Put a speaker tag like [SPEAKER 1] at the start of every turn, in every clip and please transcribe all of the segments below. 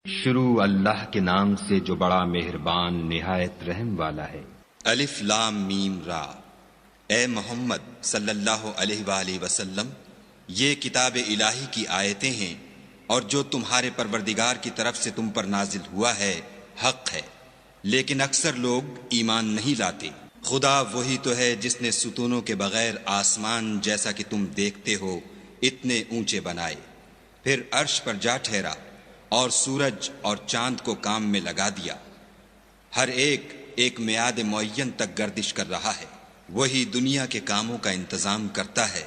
[SPEAKER 1] شروع اللہ کے نام سے جو بڑا مہربان نہایت رحم والا ہے۔
[SPEAKER 2] الف لام میم را۔ اے محمد صلی اللہ علیہ وآلہ وسلم، یہ کتاب الہی کی آیتیں ہیں اور جو تمہارے پروردگار کی طرف سے تم پر نازل ہوا ہے حق ہے، لیکن اکثر لوگ ایمان نہیں لاتے۔ خدا وہی تو ہے جس نے ستونوں کے بغیر آسمان جیسا کہ تم دیکھتے ہو اتنے اونچے بنائے، پھر عرش پر جا ٹھہرا اور سورج اور چاند کو کام میں لگا دیا، ہر ایک ایک میعاد معین تک گردش کر رہا ہے۔ وہی دنیا کے کاموں کا انتظام کرتا ہے،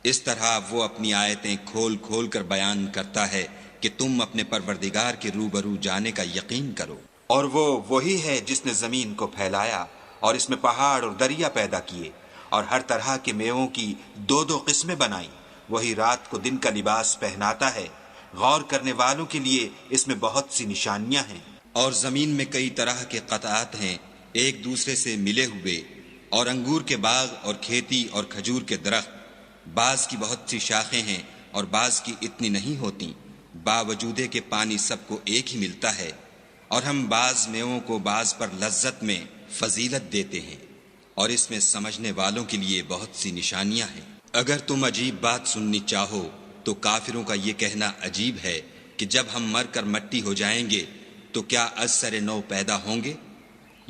[SPEAKER 2] اس طرح وہ اپنی آیتیں کھول کھول کر بیان کرتا ہے کہ تم اپنے پروردگار کے روبرو جانے کا یقین کرو۔ اور وہ وہی ہے جس نے زمین کو پھیلایا اور اس میں پہاڑ اور دریا پیدا کیے اور ہر طرح کے میووں کی دو دو قسمیں بنائیں۔ وہی رات کو دن کا لباس پہناتا ہے، غور کرنے والوں کے لیے اس میں بہت سی نشانیاں ہیں۔ اور زمین میں کئی طرح کے قطعات ہیں ایک دوسرے سے ملے ہوئے، اور انگور کے باغ اور کھیتی اور کھجور کے درخت، بعض کی بہت سی شاخیں ہیں اور بعض کی اتنی نہیں ہوتی، باوجود کہ پانی سب کو ایک ہی ملتا ہے، اور ہم بعض میووں کو بعض پر لذت میں فضیلت دیتے ہیں، اور اس میں سمجھنے والوں کے لیے بہت سی نشانیاں ہیں۔ اگر تم عجیب بات سننی چاہو تو کافروں کا یہ کہنا عجیب ہے کہ جب ہم مر کر مٹی ہو جائیں گے تو کیا از سر نو پیدا ہوں گے؟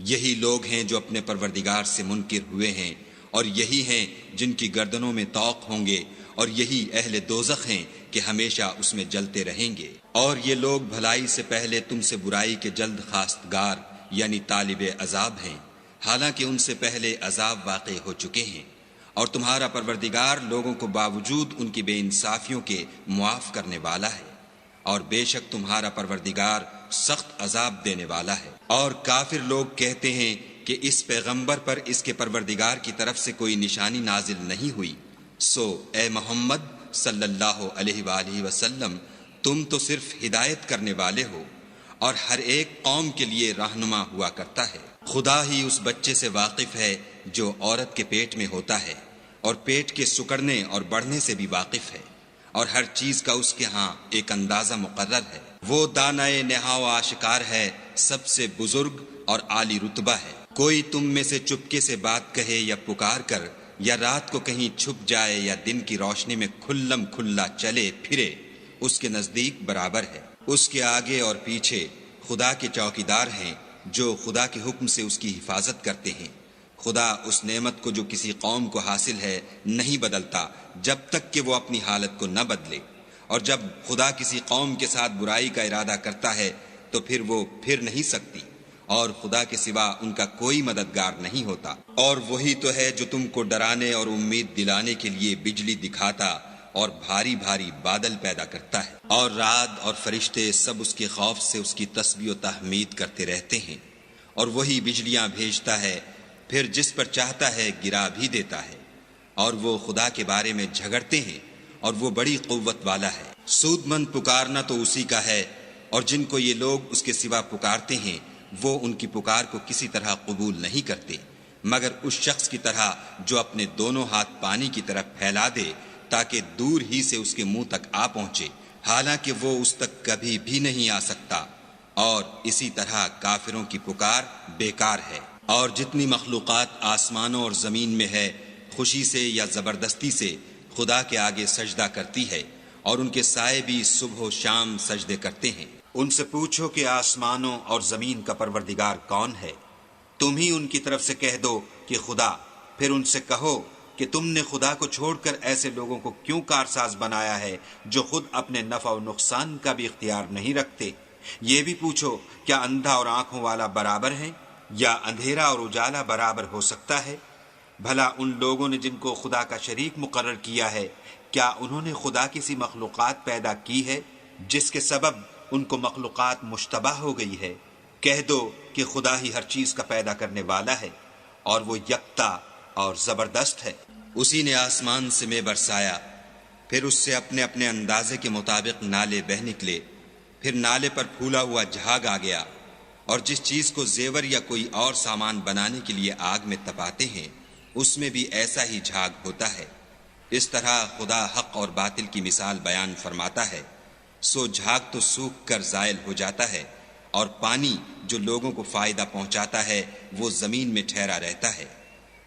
[SPEAKER 2] یہی لوگ ہیں جو اپنے پروردگار سے منکر ہوئے ہیں، اور یہی ہیں جن کی گردنوں میں طوق ہوں گے، اور یہی اہل دوزخ ہیں کہ ہمیشہ اس میں جلتے رہیں گے۔ اور یہ لوگ بھلائی سے پہلے تم سے برائی کے جلد خواستگار یعنی طالب عذاب ہیں، حالانکہ ان سے پہلے عذاب واقع ہو چکے ہیں، اور تمہارا پروردگار لوگوں کو باوجود ان کی بے انصافیوں کے معاف کرنے والا ہے، اور بے شک تمہارا پروردگار سخت عذاب دینے والا ہے۔ اور کافر لوگ کہتے ہیں کہ اس پیغمبر پر اس کے پروردگار کی طرف سے کوئی نشانی نازل نہیں ہوئی، سو اے محمد صلی اللہ علیہ وآلہ وسلم، تم تو صرف ہدایت کرنے والے ہو، اور ہر ایک قوم کے لیے رہنما ہوا کرتا ہے۔ خدا ہی اس بچے سے واقف ہے جو عورت کے پیٹ میں ہوتا ہے، اور پیٹ کے سکڑنے اور بڑھنے سے بھی واقف ہے، اور ہر چیز کا اس کے ہاں ایک اندازہ مقرر ہے۔ وہ دانائے نہا و آشکار ہے، سب سے بزرگ اور عالی رتبہ ہے۔ کوئی تم میں سے چپکے سے بات کہے یا پکار کر، یا رات کو کہیں چھپ جائے یا دن کی روشنی میں کھلم کھلا چلے پھرے، اس کے نزدیک برابر ہے۔ اس کے آگے اور پیچھے خدا کے چوکیدار ہیں جو خدا کے حکم سے اس کی حفاظت کرتے ہیں۔ خدا اس نعمت کو جو کسی قوم کو حاصل ہے نہیں بدلتا جب تک کہ وہ اپنی حالت کو نہ بدلے، اور جب خدا کسی قوم کے ساتھ برائی کا ارادہ کرتا ہے تو پھر وہ پھر نہیں سکتی، اور خدا کے سوا ان کا کوئی مددگار نہیں ہوتا۔ اور وہی تو ہے جو تم کو ڈرانے اور امید دلانے کے لیے بجلی دکھاتا اور بھاری بھاری بادل پیدا کرتا ہے، اور رعد اور فرشتے سب اس کے خوف سے اس کی تسبیح و تحمید کرتے رہتے ہیں۔ اور وہی بجلیاں بھیجتا ہے، پھر جس پر چاہتا ہے گرا بھی دیتا ہے، اور وہ خدا کے بارے میں جھگڑتے ہیں، اور وہ بڑی قوت والا ہے۔ سود مند پکارنا تو اسی کا ہے، اور جن کو یہ لوگ اس کے سوا پکارتے ہیں وہ ان کی پکار کو کسی طرح قبول نہیں کرتے، مگر اس شخص کی طرح جو اپنے دونوں ہاتھ پانی کی طرف پھیلا دے تاکہ دور ہی سے اس کے منہ تک آ پہنچے، حالانکہ وہ اس تک کبھی بھی نہیں آ سکتا۔ اور اسی طرح کافروں کی پکار بیکار ہے۔ اور جتنی مخلوقات آسمانوں اور زمین میں ہے، خوشی سے یا زبردستی سے خدا کے آگے سجدہ کرتی ہے، اور ان کے سائے بھی صبح و شام سجدے کرتے ہیں۔ ان سے پوچھو کہ آسمانوں اور زمین کا پروردگار کون ہے؟ تم ہی ان کی طرف سے کہہ دو کہ خدا۔ پھر ان سے کہو کہ تم نے خدا کو چھوڑ کر ایسے لوگوں کو کیوں کارساز بنایا ہے جو خود اپنے نفع و نقصان کا بھی اختیار نہیں رکھتے؟ یہ بھی پوچھو کیا اندھا اور آنکھوں والا برابر ہیں، یا اندھیرا اور اجالا برابر ہو سکتا ہے؟ بھلا ان لوگوں نے جن کو خدا کا شریک مقرر کیا ہے، کیا انہوں نے خدا کی سی مخلوقات پیدا کی ہے جس کے سبب ان کو مخلوقات مشتبہ ہو گئی ہے؟ کہہ دو کہ خدا ہی ہر چیز کا پیدا کرنے والا ہے، اور وہ یکتا اور زبردست ہے۔ اسی نے آسمان سے میں برسایا، پھر اس سے اپنے اپنے اندازے کے مطابق نالے بہہ نکلے، پھر نالے پر پھولا ہوا جھاگ آ گیا، اور جس چیز کو زیور یا کوئی اور سامان بنانے کے لیے آگ میں تپاتے ہیں اس میں بھی ایسا ہی جھاگ ہوتا ہے۔ اس طرح خدا حق اور باطل کی مثال بیان فرماتا ہے۔ سو جھاگ تو سوکھ کر زائل ہو جاتا ہے، اور پانی جو لوگوں کو فائدہ پہنچاتا ہے وہ زمین میں ٹھہرا رہتا ہے۔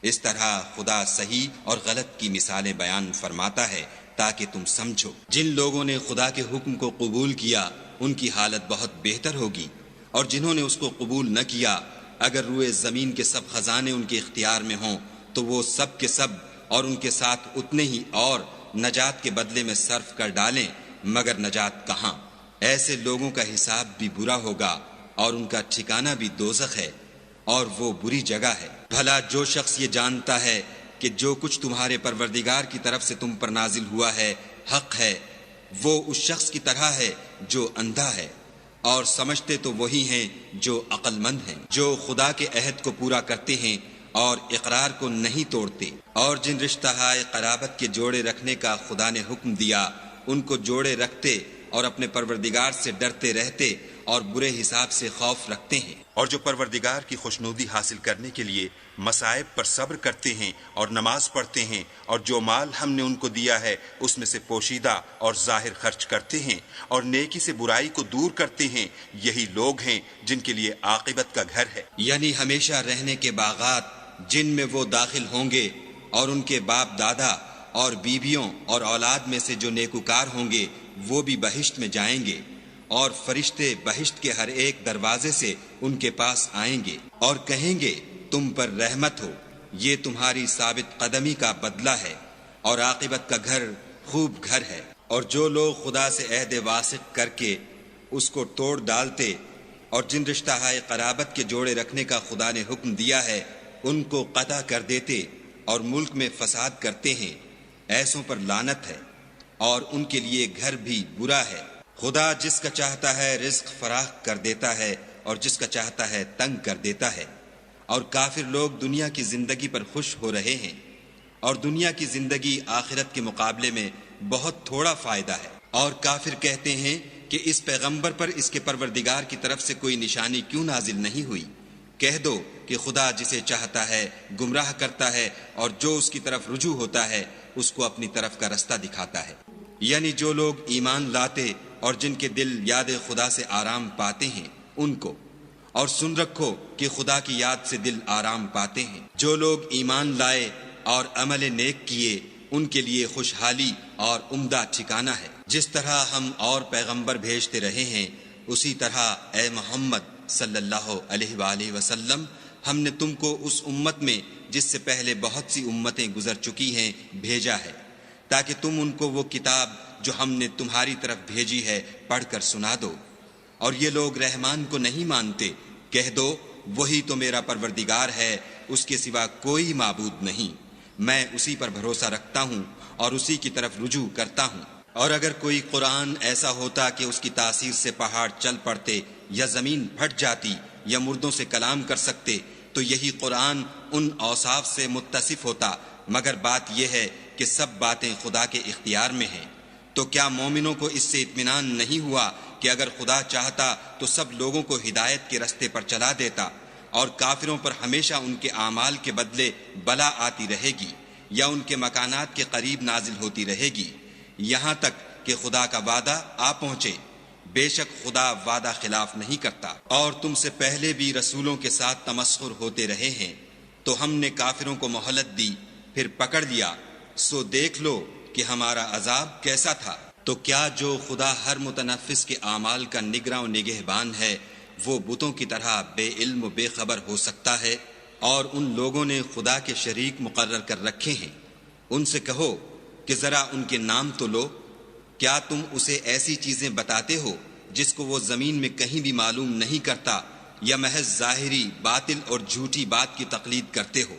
[SPEAKER 2] اس طرح خدا صحیح اور غلط کی مثالیں بیان فرماتا ہے تاکہ تم سمجھو۔ جن لوگوں نے خدا کے حکم کو قبول کیا ان کی حالت بہت بہتر ہوگی، اور جنہوں نے اس کو قبول نہ کیا، اگر روئے زمین کے سب خزانے ان کے اختیار میں ہوں تو وہ سب کے سب اور ان کے ساتھ اتنے ہی اور نجات کے بدلے میں صرف کر ڈالیں، مگر نجات کہاں؟ ایسے لوگوں کا حساب بھی برا ہوگا اور ان کا ٹھکانہ بھی دوزخ ہے، اور وہ بری جگہ ہے۔ بھلا جو شخص یہ جانتا ہے کہ جو کچھ تمہارے پروردگار کی طرف سے تم پر نازل ہوا ہے حق ہے، وہ اس شخص کی طرح ہے جو اندھا ہے، اور سمجھتے تو وہی ہیں جو عقل مند ہیں، جو خدا کے عہد کو پورا کرتے ہیں اور اقرار کو نہیں توڑتے، اور جن رشتہ ہائے قرابت کے جوڑے رکھنے کا خدا نے حکم دیا ان کو جوڑے رکھتے اور اپنے پروردگار سے ڈرتے رہتے اور برے حساب سے خوف رکھتے ہیں، اور جو پروردگار کی خوشنودی حاصل کرنے کے لیے مصائب پر صبر کرتے ہیں اور نماز پڑھتے ہیں، اور جو مال ہم نے ان کو دیا ہے اس میں سے پوشیدہ اور ظاہر خرچ کرتے ہیں، اور نیکی سے برائی کو دور کرتے ہیں، یہی لوگ ہیں جن کے لیے عاقبت کا گھر ہے۔ یعنی ہمیشہ رہنے کے باغات جن میں وہ داخل ہوں گے، اور ان کے باپ دادا اور بیویوں اور اولاد میں سے جو نیکوکار ہوں گے وہ بھی بہشت میں جائیں گے، اور فرشتے بہشت کے ہر ایک دروازے سے ان کے پاس آئیں گے اور کہیں گے تم پر رحمت ہو، یہ تمہاری ثابت قدمی کا بدلہ ہے، اور عاقبت کا گھر خوب گھر ہے۔ اور جو لوگ خدا سے عہد واثق کر کے اس کو توڑ ڈالتے اور جن رشتہ ہائے قرابت کے جوڑے رکھنے کا خدا نے حکم دیا ہے ان کو قطع کر دیتے اور ملک میں فساد کرتے ہیں، ایسوں پر لعنت ہے، اور ان کے لیے گھر بھی برا ہے۔ خدا جس کا چاہتا ہے رزق فراخ کر دیتا ہے اور جس کا چاہتا ہے تنگ کر دیتا ہے، اور کافر لوگ دنیا کی زندگی پر خوش ہو رہے ہیں، اور دنیا کی زندگی آخرت کے مقابلے میں بہت تھوڑا فائدہ ہے۔ اور کافر کہتے ہیں کہ اس پیغمبر پر اس کے پروردگار کی طرف سے کوئی نشانی کیوں نازل نہیں ہوئی؟ کہہ دو کہ خدا جسے چاہتا ہے گمراہ کرتا ہے، اور جو اس کی طرف رجوع ہوتا ہے اس کو اپنی طرف کا رستہ دکھاتا ہے۔ یعنی جو لوگ ایمان لاتے اور جن کے دل یاد خدا سے آرام پاتے ہیں ان کو، اور سن رکھو کہ خدا کی یاد سے دل آرام پاتے ہیں۔ جو لوگ ایمان لائے اور عمل نیک کیے ان کے لیے خوشحالی اور عمدہ ٹھکانہ ہے۔ جس طرح ہم اور پیغمبر بھیجتے رہے ہیں اسی طرح اے محمد صلی اللہ علیہ وآلہ وسلم ہم نے تم کو اس امت میں جس سے پہلے بہت سی امتیں گزر چکی ہیں بھیجا ہے، تاکہ تم ان کو وہ کتاب جو ہم نے تمہاری طرف بھیجی ہے پڑھ کر سنا دو۔ اور یہ لوگ رحمان کو نہیں مانتے، کہہ دو وہی تو میرا پروردگار ہے، اس کے سوا کوئی معبود نہیں، میں اسی پر بھروسہ رکھتا ہوں اور اسی کی طرف رجوع کرتا ہوں۔ اور اگر کوئی قرآن ایسا ہوتا کہ اس کی تاثیر سے پہاڑ چل پڑتے یا زمین پھٹ جاتی یا مردوں سے کلام کر سکتے تو یہی قرآن ان اوصاف سے متصف ہوتا، مگر بات یہ ہے کہ سب باتیں خدا کے اختیار میں ہیں۔ تو کیا مومنوں کو اس سے اطمینان نہیں ہوا کہ اگر خدا چاہتا تو سب لوگوں کو ہدایت کے رستے پر چلا دیتا، اور کافروں پر ہمیشہ ان کے اعمال کے بدلے بلا آتی رہے گی یا ان کے مکانات کے قریب نازل ہوتی رہے گی، یہاں تک کہ خدا کا وعدہ آ پہنچے۔ بے شک خدا وعدہ خلاف نہیں کرتا۔ اور تم سے پہلے بھی رسولوں کے ساتھ تمسخر ہوتے رہے ہیں، تو ہم نے کافروں کو مہلت دی پھر پکڑ لیا، سو دیکھ لو کہ ہمارا عذاب کیسا تھا۔ تو کیا جو خدا ہر متنفس کے اعمال کا نگراں و نگہبان ہے وہ بتوں کی طرح بے علم و بے خبر ہو سکتا ہے؟ اور ان لوگوں نے خدا کے شریک مقرر کر رکھے ہیں، ان سے کہو کہ ذرا ان کے نام تو لو، کیا تم اسے ایسی چیزیں بتاتے ہو جس کو وہ زمین میں کہیں بھی معلوم نہیں کرتا، یا محض ظاہری باطل اور جھوٹی بات کی تقلید کرتے ہو؟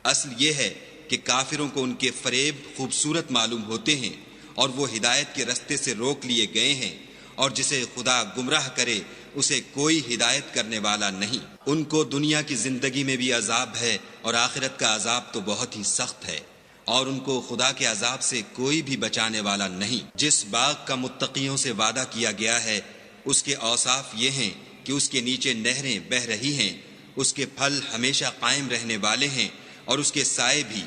[SPEAKER 2] اصل یہ ہے کہ کافروں کو ان کے فریب خوبصورت معلوم ہوتے ہیں اور وہ ہدایت کے رستے سے روک لیے گئے ہیں، اور جسے خدا گمراہ کرے اسے کوئی ہدایت کرنے والا نہیں۔ ان کو دنیا کی زندگی میں بھی عذاب ہے اور آخرت کا عذاب تو بہت ہی سخت ہے، اور ان کو خدا کے عذاب سے کوئی بھی بچانے والا نہیں۔ جس باغ کا متقیوں سے وعدہ کیا گیا ہے اس کے اوصاف یہ ہیں کہ اس کے نیچے نہریں بہہ رہی ہیں، اس کے پھل ہمیشہ قائم رہنے والے ہیں اور اس کے سائے بھی۔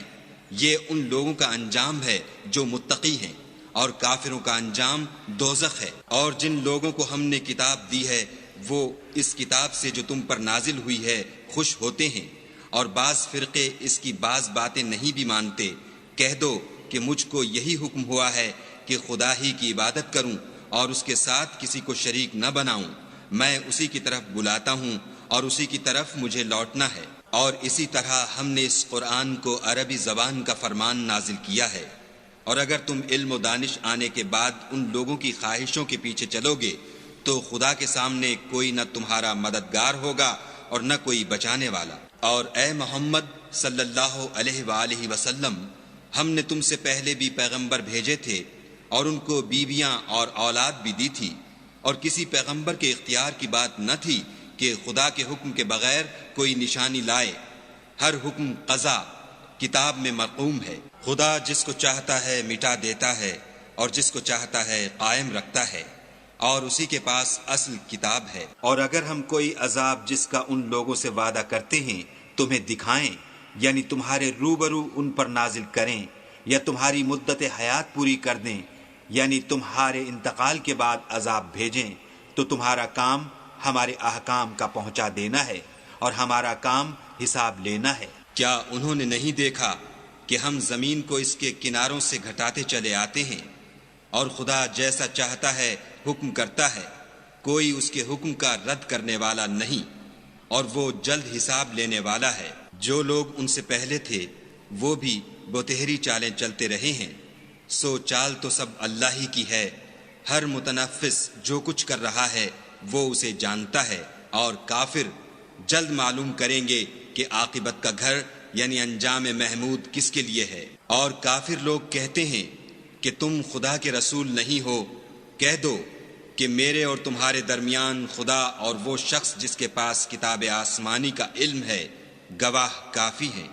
[SPEAKER 2] یہ ان لوگوں کا انجام ہے جو متقی ہیں، اور کافروں کا انجام دوزخ ہے۔ اور جن لوگوں کو ہم نے کتاب دی ہے وہ اس کتاب سے جو تم پر نازل ہوئی ہے خوش ہوتے ہیں، اور بعض فرقے اس کی بعض باتیں نہیں بھی مانتے۔ کہہ دو کہ مجھ کو یہی حکم ہوا ہے کہ خدا ہی کی عبادت کروں اور اس کے ساتھ کسی کو شریک نہ بناؤں۔ میں اسی کی طرف بلاتا ہوں اور اسی کی طرف مجھے لوٹنا ہے۔ اور اسی طرح ہم نے اس قرآن کو عربی زبان کا فرمان نازل کیا ہے، اور اگر تم علم و دانش آنے کے بعد ان لوگوں کی خواہشوں کے پیچھے چلو گے تو خدا کے سامنے کوئی نہ تمہارا مددگار ہوگا اور نہ کوئی بچانے والا۔ اور اے محمد صلی اللہ علیہ وآلہ وسلم، ہم نے تم سے پہلے بھی پیغمبر بھیجے تھے اور ان کو بیویاں اور اولاد بھی دی تھی، اور کسی پیغمبر کے اختیار کی بات نہ تھی کہ خدا کے حکم کے بغیر کوئی نشانی لائے۔ ہر حکم قضا کتاب میں مرقوم ہے۔ خدا جس کو چاہتا ہے مٹا دیتا ہے اور جس کو چاہتا ہے قائم رکھتا ہے، اور اسی کے پاس اصل کتاب ہے۔ اور اگر ہم کوئی عذاب جس کا ان لوگوں سے وعدہ کرتے ہیں تمہیں دکھائیں، یعنی تمہارے روبرو ان پر نازل کریں، یا تمہاری مدت حیات پوری کر دیں، یعنی تمہارے انتقال کے بعد عذاب بھیجیں، تو تمہارا کام ہمارے احکام کا پہنچا دینا ہے اور ہمارا کام حساب لینا ہے۔ کیا انہوں نے نہیں دیکھا کہ ہم زمین کو اس کے کناروں سے گھٹاتے چلے آتے ہیں، اور خدا جیسا چاہتا ہے حکم کرتا ہے، کوئی اس کے حکم کا رد کرنے والا نہیں، اور وہ جلد حساب لینے والا ہے۔ جو لوگ ان سے پہلے تھے وہ بھی بتہری چالیں چلتے رہے ہیں، سو چال تو سب اللہ ہی کی ہے۔ ہر متنفس جو کچھ کر رہا ہے وہ اسے جانتا ہے، اور کافر جلد معلوم کریں گے کہ عاقبت کا گھر یعنی انجام محمود کس کے لیے ہے۔ اور کافر لوگ کہتے ہیں کہ تم خدا کے رسول نہیں ہو۔ کہہ دو کہ میرے اور تمہارے درمیان خدا اور وہ شخص جس کے پاس کتاب آسمانی کا علم ہے گواہ کافی ہیں۔